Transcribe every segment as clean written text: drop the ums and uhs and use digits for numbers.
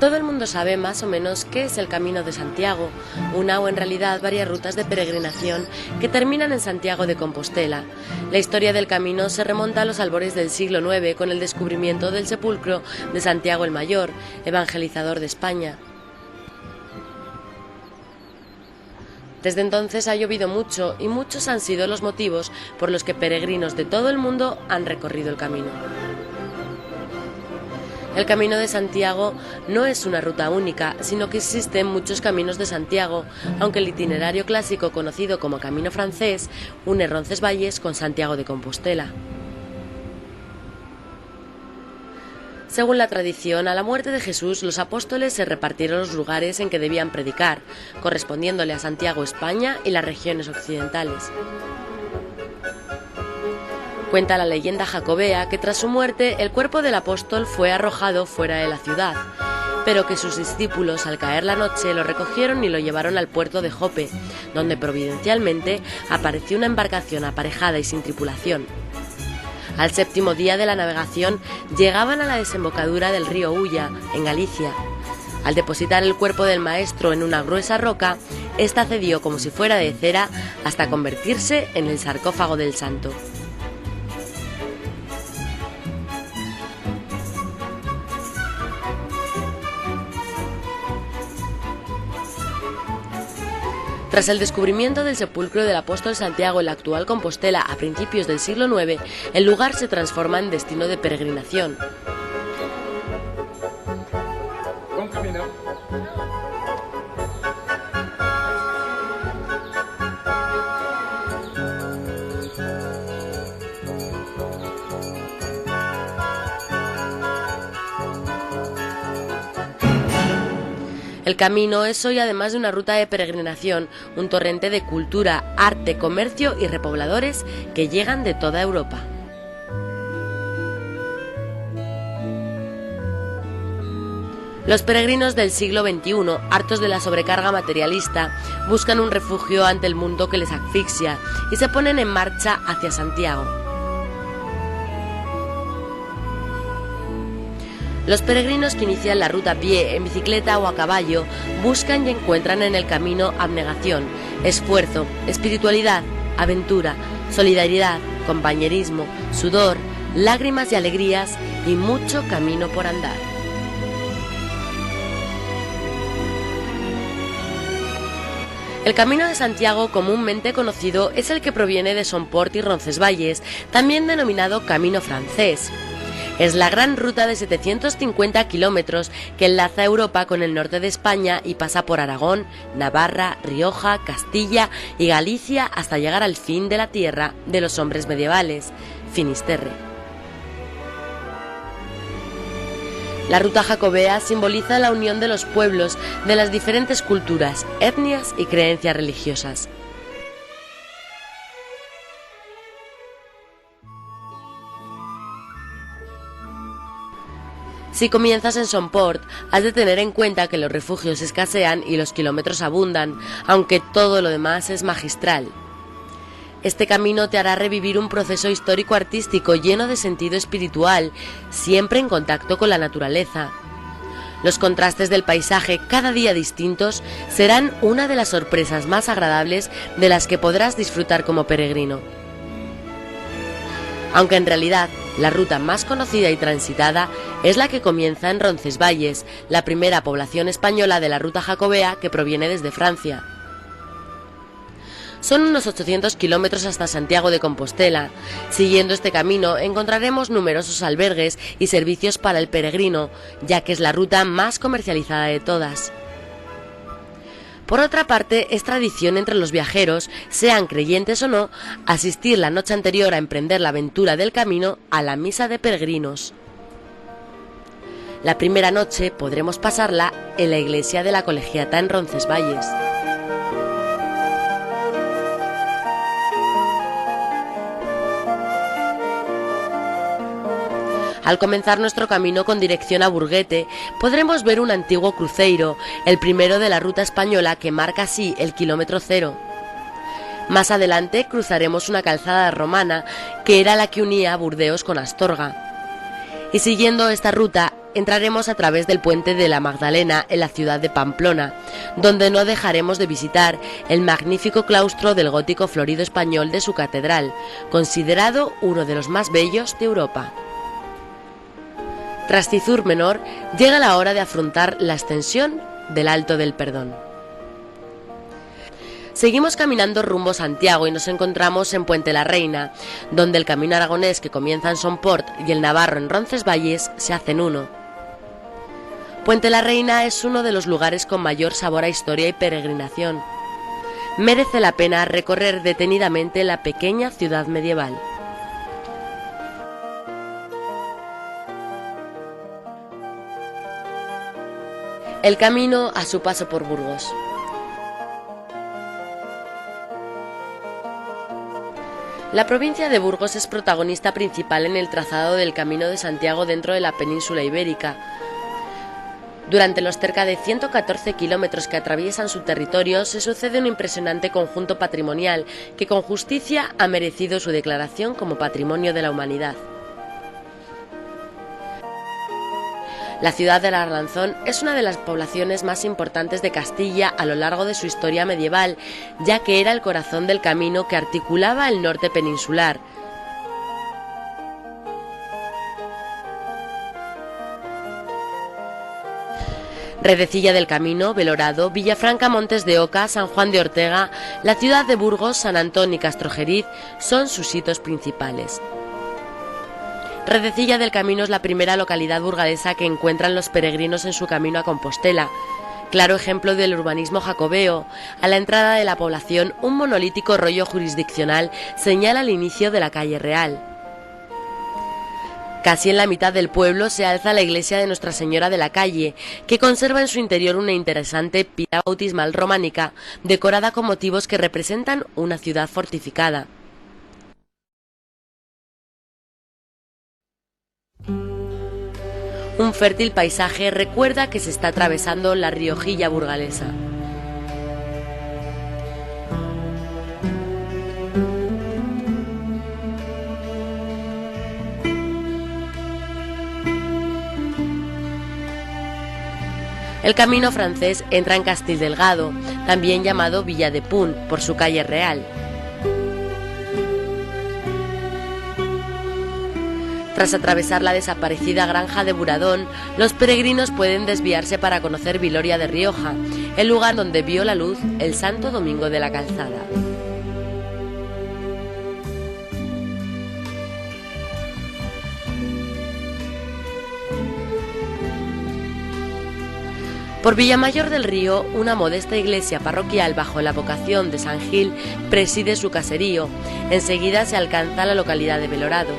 Todo el mundo sabe más o menos qué es el Camino de Santiago, una o en realidad varias rutas de peregrinación que terminan en Santiago de Compostela. La historia del camino se remonta a los albores del siglo IX con el descubrimiento del sepulcro de Santiago el Mayor, evangelizador de España. Desde entonces ha llovido mucho y muchos han sido los motivos por los que peregrinos de todo el mundo han recorrido el camino. El Camino de Santiago no es una ruta única, sino que existen muchos caminos de Santiago, aunque el itinerario clásico conocido como Camino francés une Roncesvalles con Santiago de Compostela. Según la tradición, a la muerte de Jesús, los apóstoles se repartieron los lugares en que debían predicar, correspondiéndole a Santiago España y las regiones occidentales. Cuenta la leyenda jacobea que tras su muerte el cuerpo del apóstol fue arrojado fuera de la ciudad, pero que sus discípulos al caer la noche lo recogieron y lo llevaron al puerto de Jope, donde providencialmente apareció una embarcación aparejada y sin tripulación. Al séptimo día de la navegación llegaban a la desembocadura del río Ulla, en Galicia. Al depositar el cuerpo del maestro en una gruesa roca, ésta cedió como si fuera de cera hasta convertirse en el sarcófago del santo. Tras el descubrimiento del sepulcro del apóstol Santiago en la actual Compostela a principios del siglo IX, el lugar se transforma en destino de peregrinación. Buen camino. El camino es hoy, además de una ruta de peregrinación, un torrente de cultura, arte, comercio y repobladores que llegan de toda Europa. Los peregrinos del siglo XXI, hartos de la sobrecarga materialista, buscan un refugio ante el mundo que les asfixia y se ponen en marcha hacia Santiago. Los peregrinos que inician la ruta a pie, en bicicleta o a caballo buscan y encuentran en el camino abnegación, esfuerzo, espiritualidad, aventura, solidaridad, compañerismo, sudor, lágrimas y alegrías y mucho camino por andar. El Camino de Santiago, comúnmente conocido, es el que proviene de Somport y Roncesvalles, también denominado Camino francés. Es la gran ruta de 750 kilómetros que enlaza Europa con el norte de España y pasa por Aragón, Navarra, Rioja, Castilla y Galicia hasta llegar al fin de la tierra de los hombres medievales, Finisterre. La ruta jacobea simboliza la unión de los pueblos de las diferentes culturas, etnias y creencias religiosas. Si comienzas en Somport, has de tener en cuenta que los refugios escasean y los kilómetros abundan, aunque todo lo demás es magistral. Este camino te hará revivir un proceso histórico-artístico lleno de sentido espiritual, siempre en contacto con la naturaleza. Los contrastes del paisaje, cada día distintos, serán una de las sorpresas más agradables de las que podrás disfrutar como peregrino. Aunque en realidad la ruta más conocida y transitada es la que comienza en Roncesvalles, la primera población española de la ruta jacobea que proviene desde Francia. Son unos 800 kilómetros hasta Santiago de Compostela. Siguiendo este camino encontraremos numerosos albergues y servicios para el peregrino, ya que es la ruta más comercializada de todas. Por otra parte, es tradición entre los viajeros, sean creyentes o no, asistir la noche anterior a emprender la aventura del camino a la misa de peregrinos. La primera noche podremos pasarla en la iglesia de la Colegiata en Roncesvalles. Al comenzar nuestro camino con dirección a Burguete, podremos ver un antiguo cruceiro, el primero de la ruta española que marca así el kilómetro cero. Más adelante cruzaremos una calzada romana que era la que unía Burdeos con Astorga. Y siguiendo esta ruta, entraremos a través del puente de la Magdalena en la ciudad de Pamplona, donde no dejaremos de visitar el magnífico claustro del gótico florido español de su catedral, considerado uno de los más bellos de Europa. Tras Cizur Menor, llega la hora de afrontar la ascensión del Alto del Perdón. Seguimos caminando rumbo Santiago y nos encontramos en Puente la Reina, donde el camino aragonés que comienza en Somport y el navarro en Roncesvalles se hacen uno. Puente la Reina es uno de los lugares con mayor sabor a historia y peregrinación. Merece la pena recorrer detenidamente la pequeña ciudad medieval. El camino a su paso por Burgos. La provincia de Burgos es protagonista principal en el trazado del Camino de Santiago dentro de la península ibérica. Durante los cerca de 114 kilómetros que atraviesan su territorio se sucede un impresionante conjunto patrimonial que con justicia ha merecido su declaración como Patrimonio de la Humanidad. La ciudad de Arlanzón es una de las poblaciones más importantes de Castilla a lo largo de su historia medieval, ya que era el corazón del camino que articulaba el norte peninsular. Redecilla del Camino, Belorado, Villafranca, Montes de Oca, San Juan de Ortega, la ciudad de Burgos, San Antón y Castrojeriz son sus hitos principales. Redecilla del Camino es la primera localidad burgalesa que encuentran los peregrinos en su camino a Compostela. Claro ejemplo del urbanismo jacobeo, a la entrada de la población un monolítico rollo jurisdiccional señala el inicio de la calle Real. Casi en la mitad del pueblo se alza la iglesia de Nuestra Señora de la Calle, que conserva en su interior una interesante pila bautismal románica, decorada con motivos que representan una ciudad fortificada. Un fértil paisaje recuerda que se está atravesando la Riojilla burgalesa. El camino francés entra en Castildelgado, también llamado Villa de Punt, por su calle real. Tras atravesar la desaparecida granja de Buradón, los peregrinos pueden desviarse para conocer Viloria de Rioja, el lugar donde vio la luz el Santo Domingo de la Calzada. Por Villamayor del Río, una modesta iglesia parroquial bajo la vocación de San Gil preside su caserío. Enseguida se alcanza la localidad de Belorado.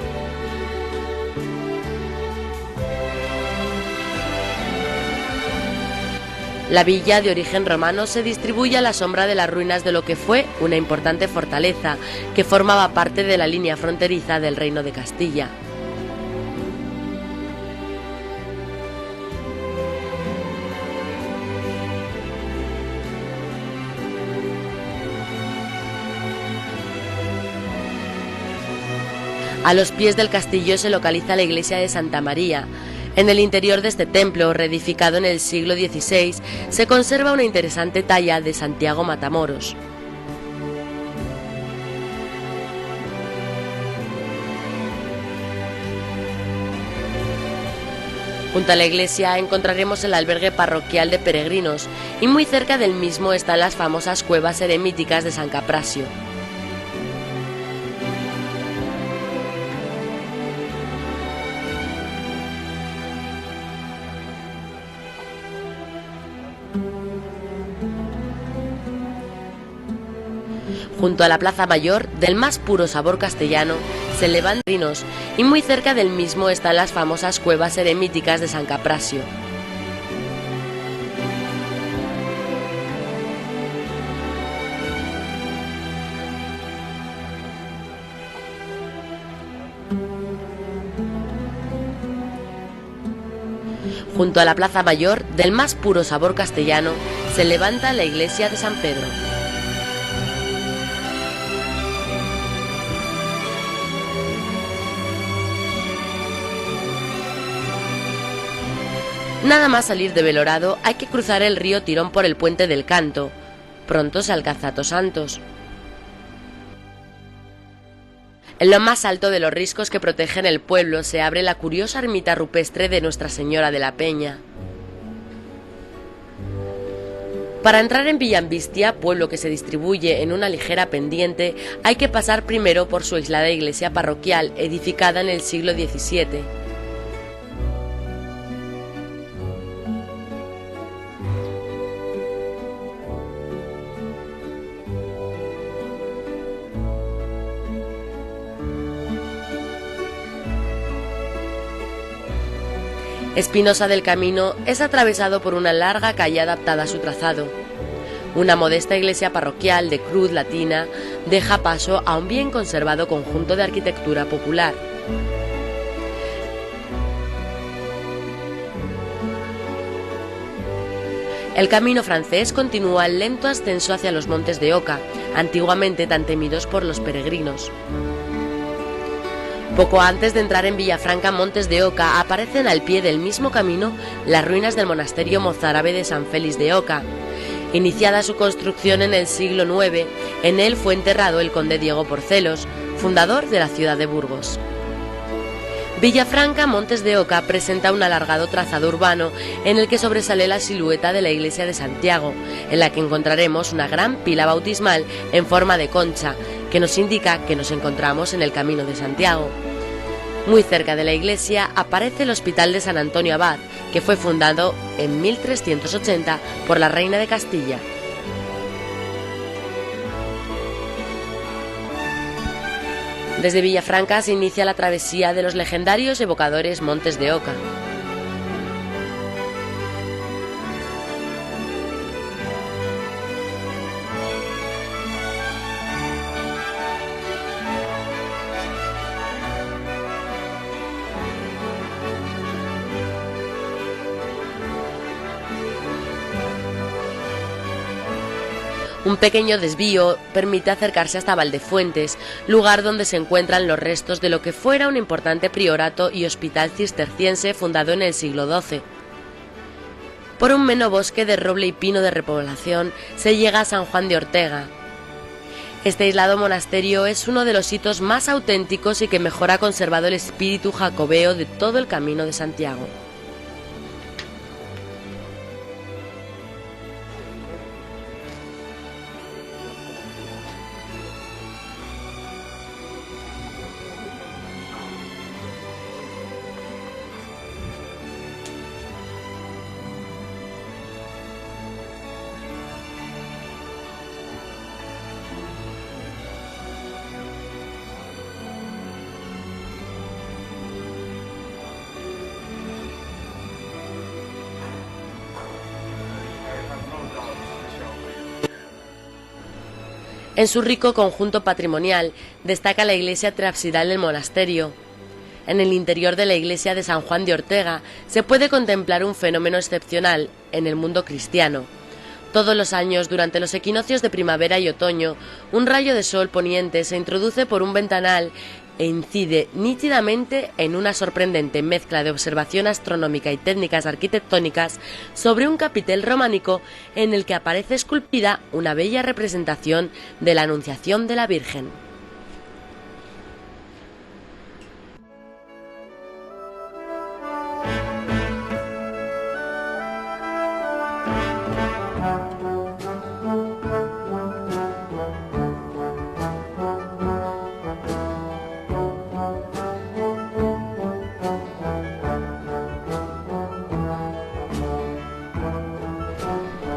La villa, de origen romano, se distribuye a la sombra de las ruinas de lo que fue una importante fortaleza que formaba parte de la línea fronteriza del Reino de Castilla. A los pies del castillo se localiza la iglesia de Santa María. En el interior de este templo, reedificado en el siglo XVI, se conserva una interesante talla de Santiago Matamoros. Junto a la iglesia encontraremos el albergue parroquial de peregrinos y muy cerca del mismo están las famosas cuevas eremíticas de San Caprasio. Junto a la Plaza Mayor, del más puro sabor castellano, se levantan pinos y muy cerca del mismo están las famosas cuevas eremíticas de San Caprasio. Junto a la Plaza Mayor, del más puro sabor castellano, se levanta la iglesia de San Pedro. Nada más salir de Belorado hay que cruzar el río Tirón por el puente del Canto. Pronto se alcanza a Tosantos. En lo más alto de los riscos que protegen el pueblo se abre la curiosa ermita rupestre de Nuestra Señora de la Peña. Para entrar en Villambistia, pueblo que se distribuye en una ligera pendiente, hay que pasar primero por su aislada iglesia parroquial, edificada en el siglo XVII. Espinosa del Camino es atravesado por una larga calle adaptada a su trazado. Una modesta iglesia parroquial de cruz latina deja paso a un bien conservado conjunto de arquitectura popular. El camino francés continúa el lento ascenso hacia los montes de Oca, antiguamente tan temidos por los peregrinos. Poco antes de entrar en Villafranca Montes de Oca aparecen al pie del mismo camino las ruinas del monasterio mozárabe de San Félix de Oca. Iniciada su construcción en el siglo IX, en él fue enterrado el conde Diego Porcelos, fundador de la ciudad de Burgos. Villafranca Montes de Oca presenta un alargado trazado urbano en el que sobresale la silueta de la iglesia de Santiago, en la que encontraremos una gran pila bautismal en forma de concha, que nos indica que nos encontramos en el Camino de Santiago. Muy cerca de la iglesia aparece el Hospital de San Antonio Abad, que fue fundado en 1380 por la reina de Castilla. Desde Villafranca se inicia la travesía de los legendarios evocadores Montes de Oca. Un pequeño desvío permite acercarse hasta Valdefuentes, lugar donde se encuentran los restos de lo que fuera un importante priorato y hospital cisterciense fundado en el siglo XII. Por un menobosque de roble y pino de repoblación se llega a San Juan de Ortega. Este aislado monasterio es uno de los hitos más auténticos y que mejor ha conservado el espíritu jacobeo de todo el Camino de Santiago. En su rico conjunto patrimonial destaca la iglesia triabsidal del monasterio. En el interior de la iglesia de San Juan de Ortega se puede contemplar un fenómeno excepcional en el mundo cristiano. Todos los años, durante los equinoccios de primavera y otoño, un rayo de sol poniente se introduce por un ventanal e incide nítidamente en una sorprendente mezcla de observación astronómica y técnicas arquitectónicas sobre un capitel románico en el que aparece esculpida una bella representación de la Anunciación de la Virgen.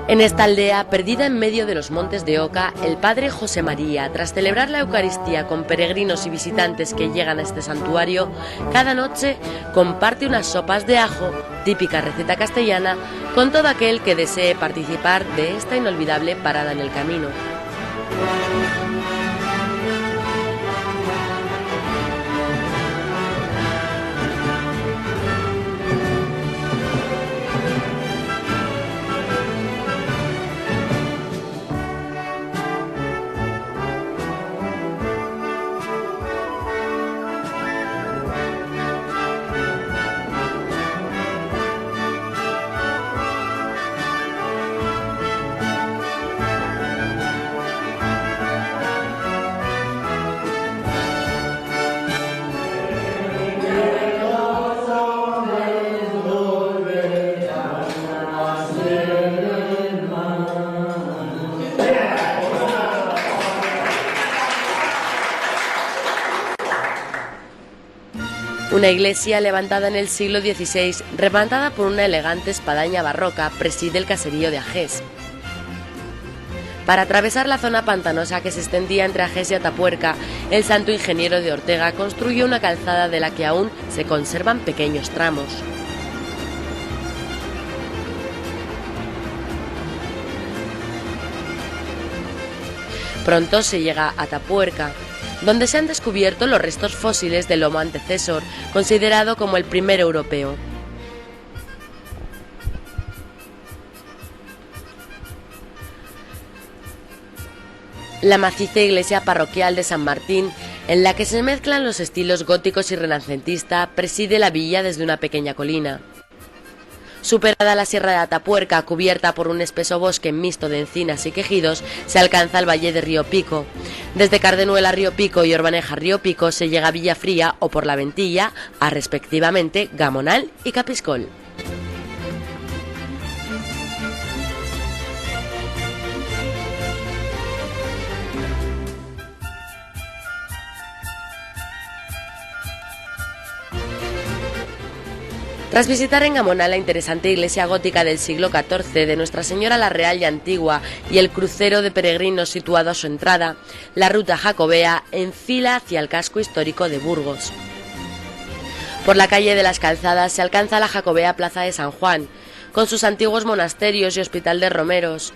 En esta aldea, perdida en medio de los montes de Oca, el padre José María, tras celebrar la Eucaristía con peregrinos y visitantes que llegan a este santuario, cada noche comparte unas sopas de ajo, típica receta castellana, con todo aquel que desee participar de esta inolvidable parada en el camino. Una iglesia levantada en el siglo XVI, rematada por una elegante espadaña barroca, preside el caserío de Agés. Para atravesar la zona pantanosa que se extendía entre Agés y Atapuerca, el santo ingeniero de Ortega construyó una calzada de la que aún se conservan pequeños tramos. Pronto se llega a Atapuerca, donde se han descubierto los restos fósiles del Homo antecesor, considerado como el primer europeo. La maciza iglesia parroquial de San Martín, en la que se mezclan los estilos góticos y renacentista, preside la villa desde una pequeña colina. Superada la sierra de Atapuerca, cubierta por un espeso bosque mixto de encinas y quejidos, se alcanza el valle de Río Pico. Desde Cardenuela Río Pico y Orbaneja Río Pico se llega a Villafría o por la Ventilla, a respectivamente Gamonal y Capiscol. Tras visitar en Gamonal la interesante iglesia gótica del siglo XIV de Nuestra Señora la Real y Antigua y el crucero de peregrinos situado a su entrada, la ruta jacobea enfila hacia el casco histórico de Burgos. Por la calle de las Calzadas se alcanza la jacobea Plaza de San Juan, con sus antiguos monasterios y hospital de romeros.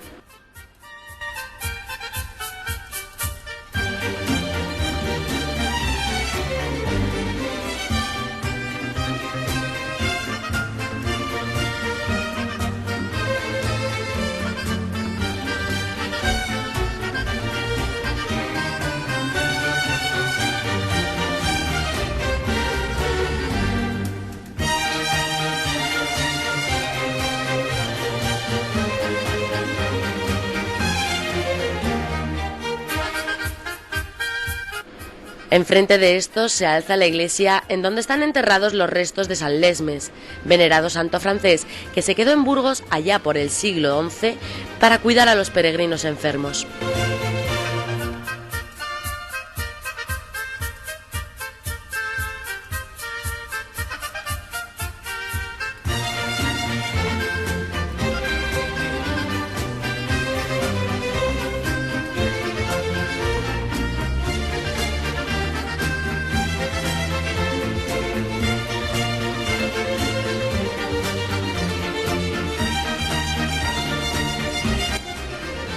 Enfrente de estos se alza la iglesia en donde están enterrados los restos de San Lesmes, venerado santo francés que se quedó en Burgos allá por el siglo XI para cuidar a los peregrinos enfermos.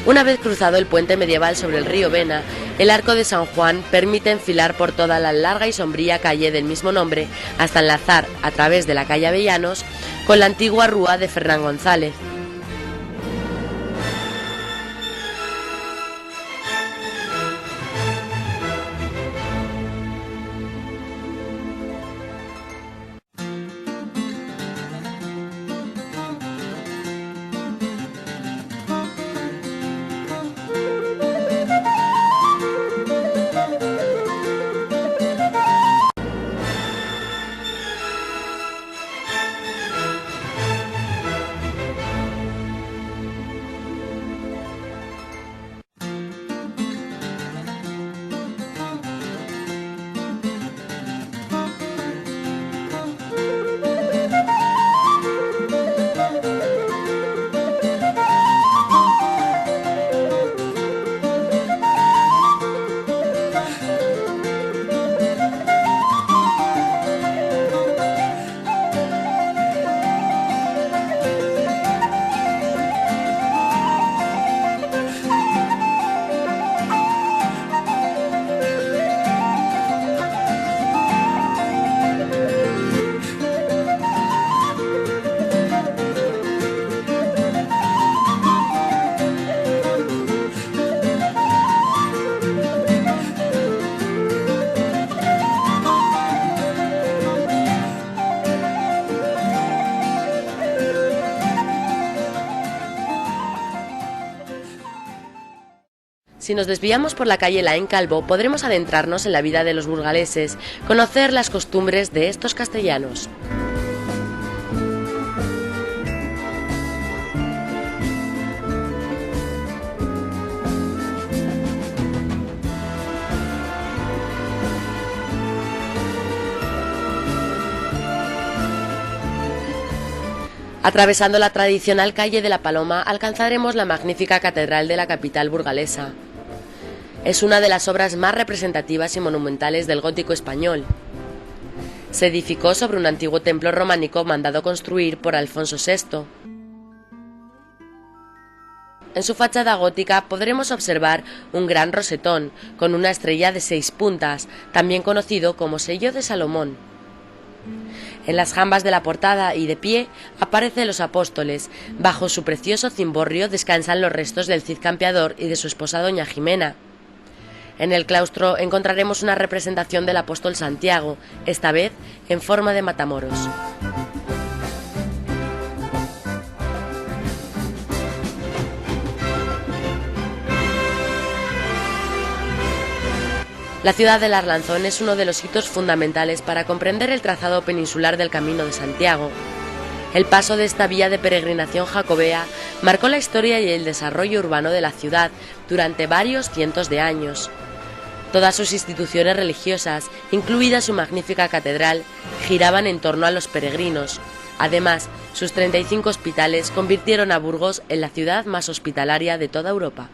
Una vez cruzado el puente medieval sobre el río Vena, el Arco de San Juan permite enfilar por toda la larga y sombría calle del mismo nombre hasta enlazar, a través de la calle Avellanos, con la antigua rúa de Fernán González. Si nos desviamos por la calle Laín Calvo, podremos adentrarnos en la vida de los burgaleses, conocer las costumbres de estos castellanos. Atravesando la tradicional calle de la Paloma alcanzaremos la magnífica catedral de la capital burgalesa. Es una de las obras más representativas y monumentales del gótico español. Se edificó sobre un antiguo templo románico mandado construir por Alfonso VI. En su fachada gótica podremos observar un gran rosetón con una estrella de 6 puntas, también conocido como sello de Salomón. En las jambas de la portada y de pie aparecen los apóstoles. Bajo su precioso cimborrio descansan los restos del Cid Campeador y de su esposa doña Jimena. En el claustro encontraremos una representación del apóstol Santiago, esta vez en forma de matamoros. La ciudad de Arlanzón es uno de los hitos fundamentales para comprender el trazado peninsular del Camino de Santiago. El paso de esta vía de peregrinación jacobea marcó la historia y el desarrollo urbano de la ciudad durante varios cientos de años. Todas sus instituciones religiosas, incluida su magnífica catedral, giraban en torno a los peregrinos. Además, sus 35 hospitales convirtieron a Burgos en la ciudad más hospitalaria de toda Europa.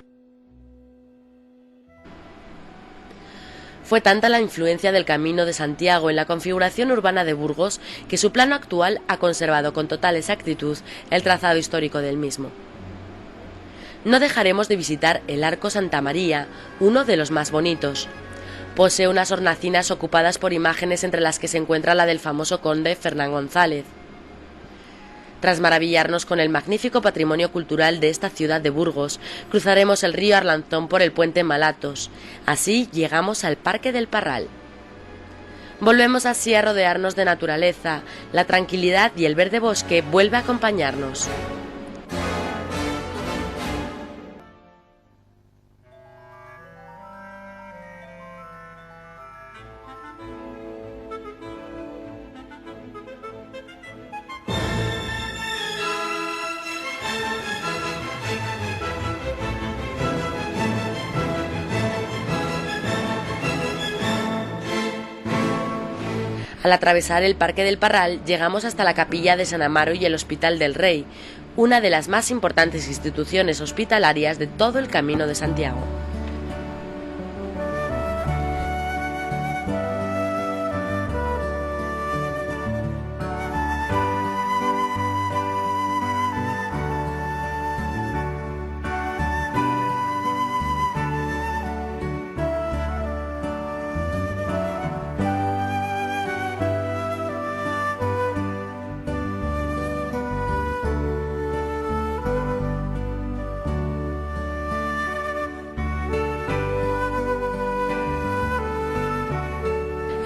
Fue tanta la influencia del Camino de Santiago en la configuración urbana de Burgos que su plano actual ha conservado con total exactitud el trazado histórico del mismo. No dejaremos de visitar el Arco Santa María, uno de los más bonitos. Posee unas hornacinas ocupadas por imágenes entre las que se encuentra la del famoso conde Fernán González. Tras maravillarnos con el magnífico patrimonio cultural de esta ciudad de Burgos, cruzaremos el río Arlanzón por el puente Malatos. Así llegamos al Parque del Parral. Volvemos así a rodearnos de naturaleza. La tranquilidad y el verde bosque vuelve a acompañarnos. Al atravesar el Parque del Parral llegamos hasta la Capilla de San Amaro y el Hospital del Rey, una de las más importantes instituciones hospitalarias de todo el Camino de Santiago.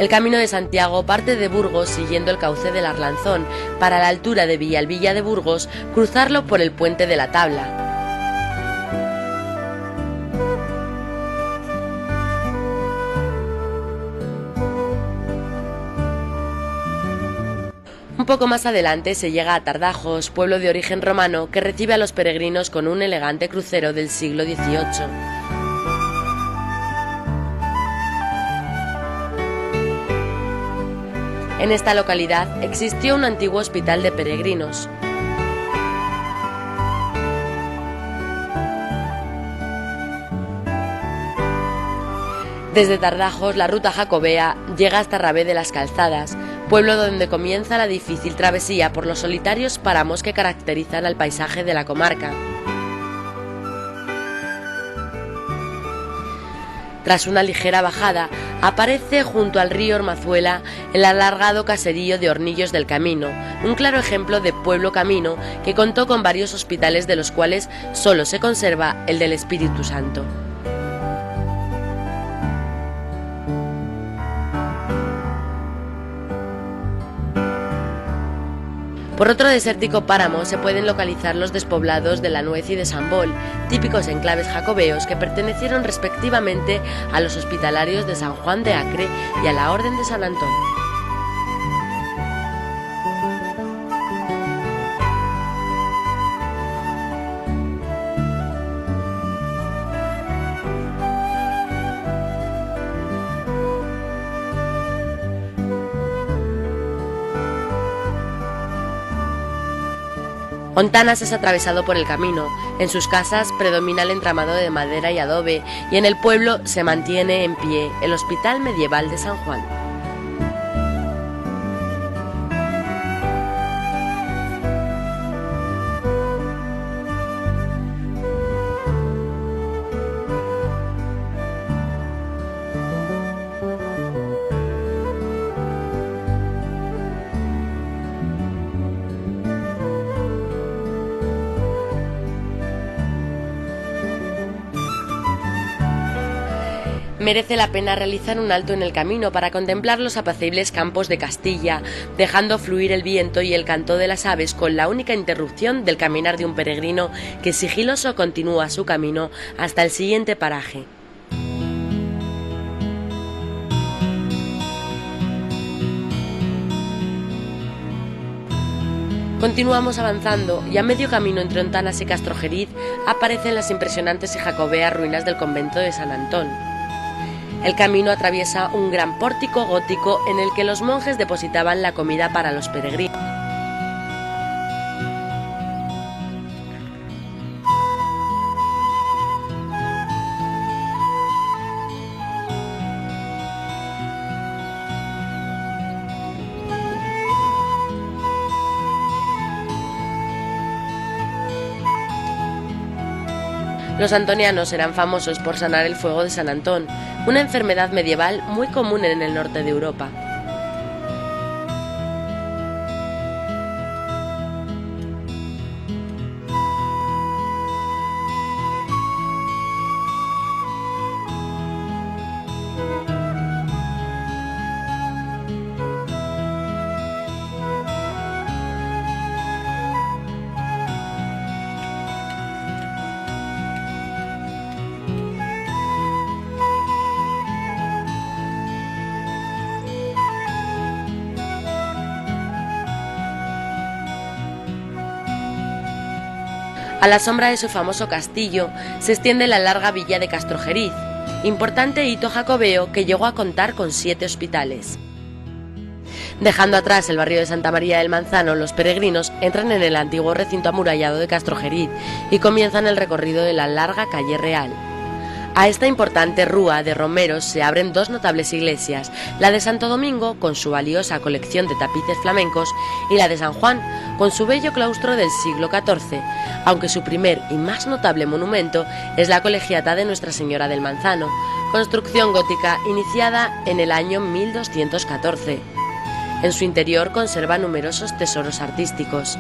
El Camino de Santiago parte de Burgos siguiendo el cauce del Arlanzón para, a la altura de Villalbilla de Burgos, cruzarlo por el puente de la Tabla. Un poco más adelante se llega a Tardajos, pueblo de origen romano que recibe a los peregrinos con un elegante crucero del siglo XVIII. En esta localidad existió un antiguo hospital de peregrinos. Desde Tardajos la ruta jacobea llega hasta Rabé de las Calzadas, pueblo donde comienza la difícil travesía por los solitarios páramos que caracterizan al paisaje de la comarca. Tras una ligera bajada, aparece junto al río Ormazuela el alargado caserío de Hornillos del Camino, un claro ejemplo de pueblo camino que contó con varios hospitales, de los cuales solo se conserva el del Espíritu Santo. Por otro desértico páramo se pueden localizar los despoblados de La Nuez y de San Bol, típicos enclaves jacobeos que pertenecieron respectivamente a los hospitalarios de San Juan de Acre y a la Orden de San Antón. Ontanas es atravesado por el camino. En sus casas predomina el entramado de madera y adobe, y en el pueblo se mantiene en pie el Hospital Medieval de San Juan. Merece la pena realizar un alto en el camino para contemplar los apacibles campos de Castilla, dejando fluir el viento y el canto de las aves con la única interrupción del caminar de un peregrino que sigiloso continúa su camino hasta el siguiente paraje. Continuamos avanzando y a medio camino entre Ontanas y Castrojeriz aparecen las impresionantes y jacobeas ruinas del convento de San Antón. El camino atraviesa un gran pórtico gótico en el que los monjes depositaban la comida para los peregrinos. Los antonianos eran famosos por sanar el fuego de San Antón, una enfermedad medieval muy común en el norte de Europa. A la sombra de su famoso castillo se extiende la larga villa de Castrojeriz, importante hito jacobeo que llegó a contar con 7 hospitales. Dejando atrás el barrio de Santa María del Manzano, los peregrinos entran en el antiguo recinto amurallado de Castrojeriz y comienzan el recorrido de la larga calle Real. A esta importante rúa de romeros se abren 2 notables iglesias, la de Santo Domingo, con su valiosa colección de tapices flamencos, y la de San Juan, con su bello claustro del siglo XIV, aunque su primer y más notable monumento es la colegiata de Nuestra Señora del Manzano, construcción gótica iniciada en el año 1214. En su interior conserva numerosos tesoros artísticos.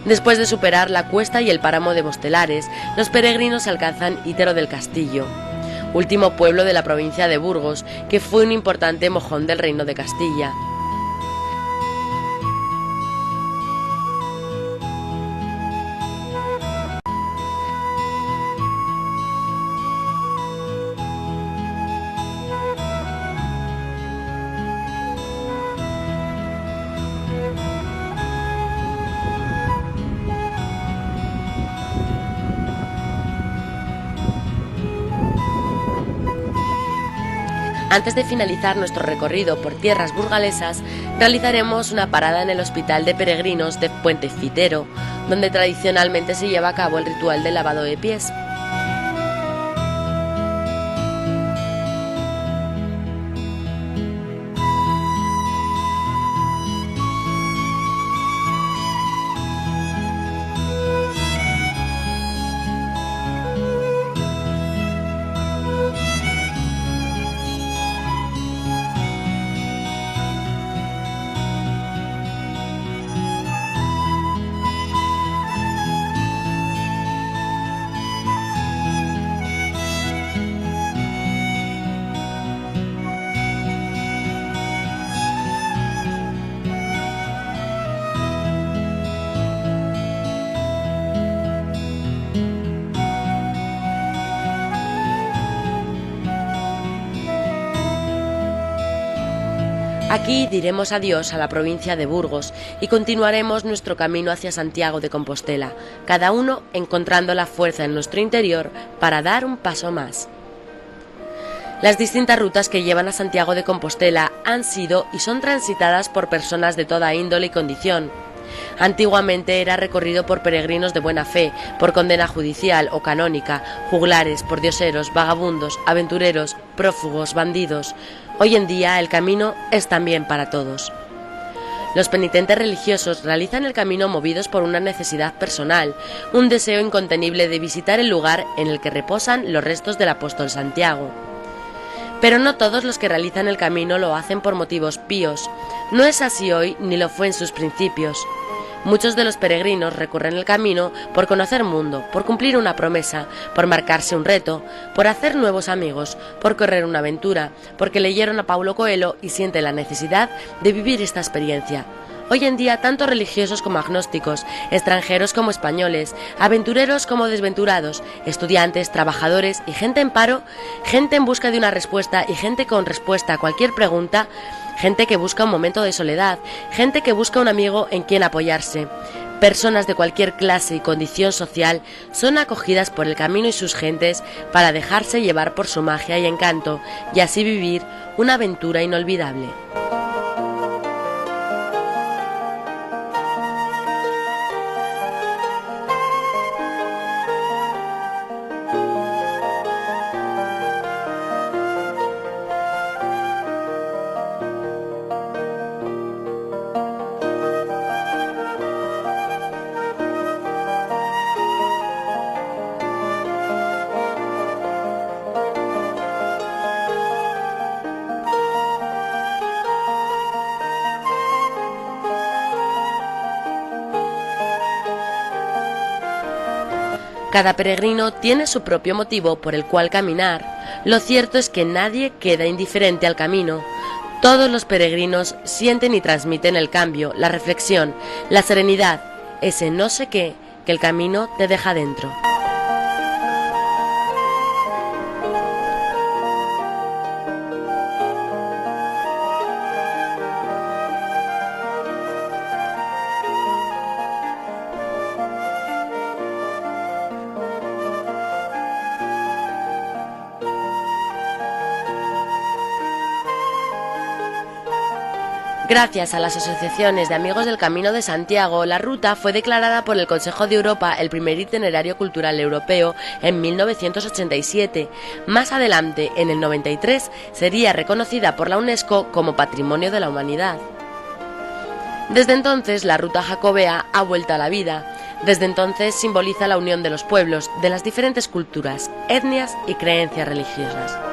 Después de superar la cuesta y el páramo de Bostelares, los peregrinos alcanzan Ítero del Castillo, último pueblo de la provincia de Burgos, que fue un importante mojón del reino de Castilla. Antes de finalizar nuestro recorrido por tierras burgalesas, realizaremos una parada en el Hospital de Peregrinos de Puente Fitero, donde tradicionalmente se lleva a cabo el ritual del lavado de pies. Aquí diremos adiós a la provincia de Burgos y continuaremos nuestro camino hacia Santiago de Compostela, cada uno encontrando la fuerza en nuestro interior para dar un paso más. Las distintas rutas que llevan a Santiago de Compostela han sido y son transitadas por personas de toda índole y condición. Antiguamente era recorrido por peregrinos de buena fe, por condena judicial o canónica, juglares, pordioseros, vagabundos, aventureros, prófugos, bandidos. Hoy en día el camino es también para todos. Los penitentes religiosos realizan el camino movidos por una necesidad personal, un deseo incontenible de visitar el lugar en el que reposan los restos del apóstol Santiago. Pero no todos los que realizan el camino lo hacen por motivos píos. No es así hoy ni lo fue en sus principios. Muchos de los peregrinos recorren el camino por conocer mundo, por cumplir una promesa, por marcarse un reto, por hacer nuevos amigos, por correr una aventura, porque leyeron a Paulo Coelho y sienten la necesidad de vivir esta experiencia. Hoy en día, tanto religiosos como agnósticos, extranjeros como españoles, aventureros como desventurados, estudiantes, trabajadores y gente en paro, gente en busca de una respuesta y gente con respuesta a cualquier pregunta, gente que busca un momento de soledad, gente que busca un amigo en quien apoyarse. Personas de cualquier clase y condición social son acogidas por el camino y sus gentes para dejarse llevar por su magia y encanto y así vivir una aventura inolvidable. Cada peregrino tiene su propio motivo por el cual caminar. Lo cierto es que nadie queda indiferente al camino. Todos los peregrinos sienten y transmiten el cambio, la reflexión, la serenidad, ese no sé qué que el camino te deja dentro. Gracias a las asociaciones de amigos del Camino de Santiago, la ruta fue declarada por el Consejo de Europa el primer itinerario cultural europeo en 1987. Más adelante, en el 93, sería reconocida por la UNESCO como Patrimonio de la Humanidad. Desde entonces, la ruta jacobea ha vuelto a la vida. Desde entonces simboliza la unión de los pueblos, de las diferentes culturas, etnias y creencias religiosas.